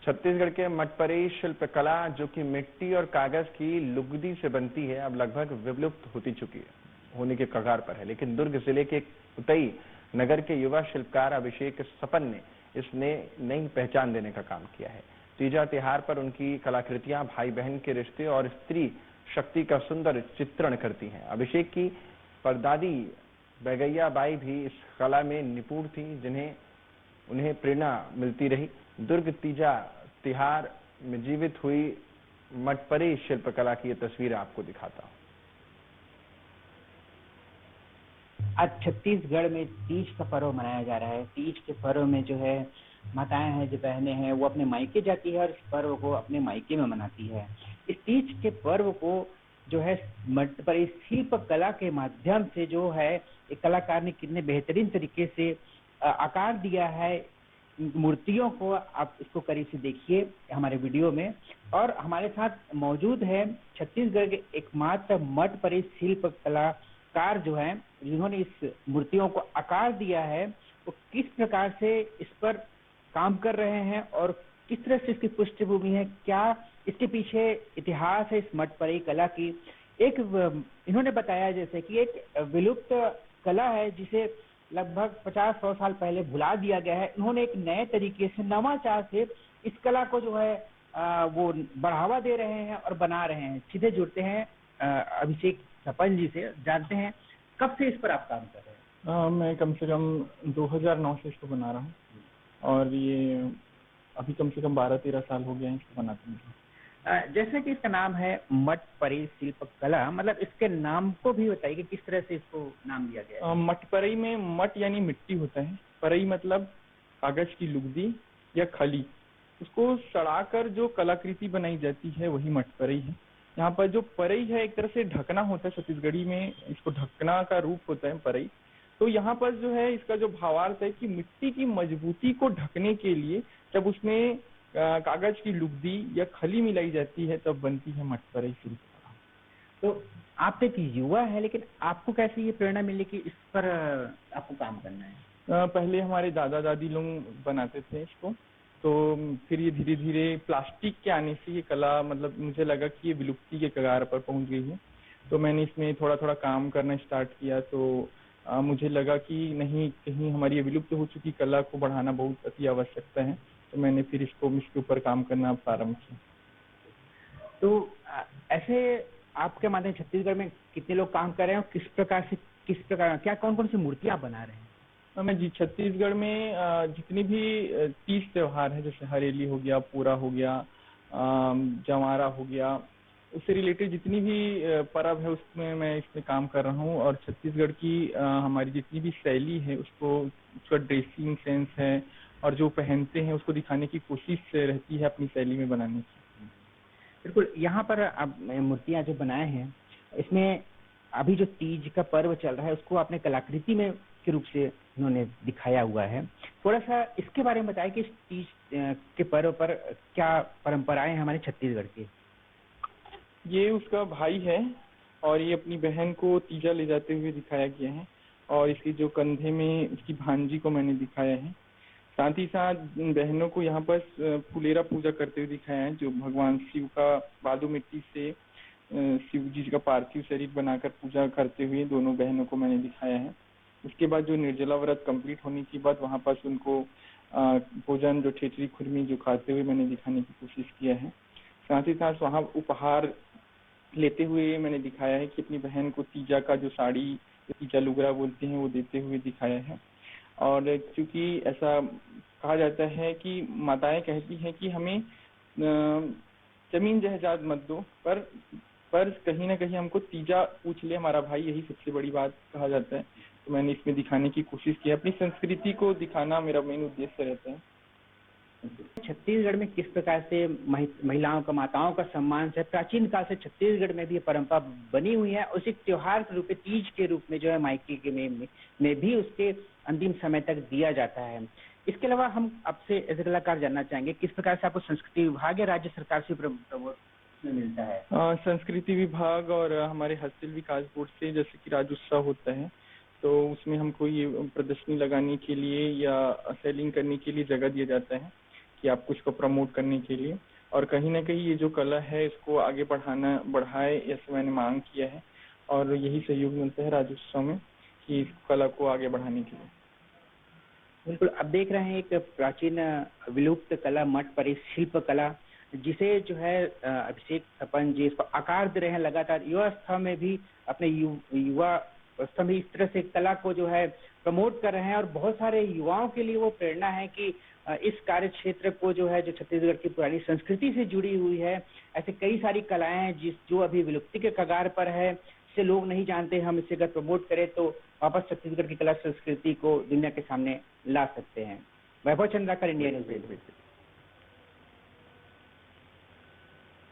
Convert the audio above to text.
छत्तीसगढ़ के मटपरी शिल्पकला जो कि मिट्टी और कागज की लुगदी से बनती है, अब लगभग विलुप्त होने के कगार पर है। लेकिन दुर्ग जिले के उतई नगर के युवा शिल्पकार अभिषेक सपन ने इसने नई पहचान देने का काम किया है। तीजा त्योहार पर उनकी कलाकृतियां भाई बहन के रिश्ते और स्त्री शक्ति का सुंदर चित्रण करती हैं। अभिषेक की परदादी बैगैया बाई भी इस कला में निपुण थी, उन्हें प्रेरणा मिलती रही। दुर्ग तीजा त्योहार में जीवित हुई मटपरी शिल्पकला की ये तस्वीर आपको दिखाता हूं। आज छत्तीसगढ़ में तीज का पर्व मनाया जा रहा है। तीज के पर्व में जो है माताएं हैं, जो बहनें हैं, वो अपने मायके जाती है और इस पर्व को अपने मायके में मनाती है। इस तीज के पर्व को जो है मटपरी शिल्प कला के माध्यम से जो है एक कलाकार ने कितने बेहतरीन तरीके से आकार दिया है मूर्तियों को। आप इसको करीब से देखिए हमारे वीडियो में। और हमारे साथ मौजूद है छत्तीसगढ़ के एकमात्र मटपरी शिल्प कलाकार जो है, जिन्होंने इस मूर्तियों को आकार दिया है। वो किस प्रकार से इस पर काम कर रहे हैं और किस तरह से इसकी पृष्ठभूमि है, क्या इसके पीछे इतिहास है इस मटपरी कला की। एक इन्होंने बताया जैसे कि एक विलुप्त कला है जिसे लगभग 50-100 साल पहले भुला दिया गया है। इन्होंने एक नए तरीके से नवाचार से इस कला को जो है वो बढ़ावा दे रहे हैं और बना रहे हैं। सीधे जुड़ते हैं अभिषेक सपन जी से, जानते हैं कब से इस पर आप काम कर रहे हैं। मैं कम से कम 2009 से इसको बना रहा हूँ और ये अभी कम से कम 12-13 साल हो गए हैं इसको बनाते हैं। जैसे कि इसका नाम है मटपरी शिल्प कला, मतलब इसके नाम को भी बताइए कि किस तरह से इसको नाम दिया गया है। मटपरी में मट यानी मिट्टी होता है, परई मतलब कागज की लुगदी या खली, उसको सड़ाकर जो कलाकृति बनाई जाती है वही मटपरी है। यहाँ पर जो परई है एक तरह से ढकना होता है, छत्तीसगढ़ी में इसको ढकना का रूप होता है परई। तो यहाँ पर जो है इसका जो भावार्थ है कि मिट्टी की मजबूती को ढकने के लिए जब उसमें कागज की लुगदी या खली मिलाई जाती है तब बनती है मटपरी शिल्पकला। तो आप एक युवा है, लेकिन आपको कैसे ये प्रेरणा मिली कि इस पर आपको काम करना है। पहले हमारे दादा दादी लोग बनाते थे इसको, तो फिर ये धीरे धीरे प्लास्टिक के आने से ये कला मतलब मुझे लगा कि ये विलुप्ति के कगार पर पहुंच गई है। तो मैंने इसमें थोड़ा थोड़ा काम करना स्टार्ट किया। तो मुझे लगा कि नहीं, कहीं हमारी ये विलुप्त हो चुकी कला को बढ़ाना बहुत अति आवश्यकता है। तो मैंने फिर इसके ऊपर काम करना प्रारंभ किया। तो ऐसे आपके माध्यम छत्तीसगढ़ में कितने लोग काम कर रहे हैं और किस प्रकार क्या कौन कौन सी मूर्तियां बना रहे हैं। मैं जी छत्तीसगढ़ में जितनी भी तीज त्योहार है, जैसे हरेली हो गया, पूरा हो गया, जवारा हो गया, उससे रिलेटेड जितनी भी पर्व है उसमें मैं इसमें काम कर रहा हूँ। और छत्तीसगढ़ की हमारी जितनी भी शैली है उसका ड्रेसिंग सेंस है और जो पहनते हैं उसको दिखाने की कोशिश रहती है अपनी शैली में बनाने की। बिल्कुल। यहाँ पर आप मूर्तियां जो बनाए हैं, इसमें अभी जो तीज का पर्व चल रहा है उसको आपने कलाकृति में के रूप से इन्होंने दिखाया हुआ है। थोड़ा सा इसके बारे में बताएं कि इस तीज के पर्व पर क्या परंपराएं हैं हमारे छत्तीसगढ़ की। ये उसका भाई है और ये अपनी बहन को तीजा ले जाते हुए दिखाया गया है और इसके जो कंधे में उसकी भांजी को मैंने दिखाया है। साथ ही साथ बहनों को यहाँ पर फुलेरा पूजा करते हुए दिखाया है, जो भगवान शिव का बालू मिट्टी से शिव जी का पार्थिव शरीर बनाकर पूजा करते हुए दोनों बहनों को मैंने दिखाया है। उसके बाद जो निर्जला व्रत कंप्लीट होने के बाद वहाँ पर उनको भोजन जो ठेठरी खुरमी जो खाते हुए मैंने दिखाने की कोशिश किया है। साथ ही साथ वहाँ उपहार लेते हुए मैंने दिखाया है कि अपनी बहन को तीजा का जो साड़ी, तीजा लुगरा बोलते हैं, वो देते हुए दिखाया है। और क्योंकि ऐसा कहा जाता है कि माताएं कहती हैं कि हमें जमीन जायदाद मत दो, पर कहीं ना कहीं हमको तीजा पूछ ले हमारा भाई, यही सबसे बड़ी बात कहा जाता है। तो मैंने इसमें दिखाने की कोशिश की, अपनी संस्कृति को दिखाना मेरा मेन उद्देश्य रहता है। छत्तीसगढ़ में किस प्रकार से महिलाओं का, माताओं का सम्मान से प्राचीन काल से छत्तीसगढ़ में भी परंपरा बनी हुई है। उसी त्योहार के रूप में, तीज के रूप में जो है मायके के में भी उसके अंतिम समय तक दिया जाता है। इसके अलावा हम आपसे एज ए कलाकार जानना चाहेंगे किस प्रकार से आपको संस्कृति विभाग या राज्य सरकार से मिलता है। संस्कृति विभाग और हमारे हस्तशिल्प विकास बोर्ड से जैसे कि राज्योत्सव होता है तो उसमें हमको ये प्रदर्शनी लगाने के लिए या सेलिंग करने के लिए जगह दिया जाता है कि आप कुछ को प्रमोट करने के लिए, और कहीं ना कहीं ये जो कला है इसको आगे बढ़ाए ऐसे मैंने मांग किया है, और यही सहयोग मिलता है राज्योत्सव में कि इस कला को आगे बढ़ाने के लिए। बिल्कुल, अब देख रहे हैं एक प्राचीन विलुप्त कला मठ पर शिल्प कला, जिसे जो है अभिषेक थपन जी इसको आकार दे रहे हैं लगातार। युवा अवस्था में भी अपने युवा अवस्था में इस तरह से कला को जो है प्रमोट कर रहे हैं, और बहुत सारे युवाओं के लिए वो प्रेरणा है कि इस कार्य क्षेत्र को जो है, जो छत्तीसगढ़ की पुरानी संस्कृति से जुड़ी हुई है, ऐसे कई सारी कलाएं हैं जो अभी विलुप्ति के कगार पर है, जिसे लोग नहीं जानते। हम इसे अगर प्रमोट करें तो वापस छत्तीसगढ़ की कला संस्कृति को दुनिया के सामने ला सकते हैं। वैभव चंद्राकर, इंडिया न्यूज।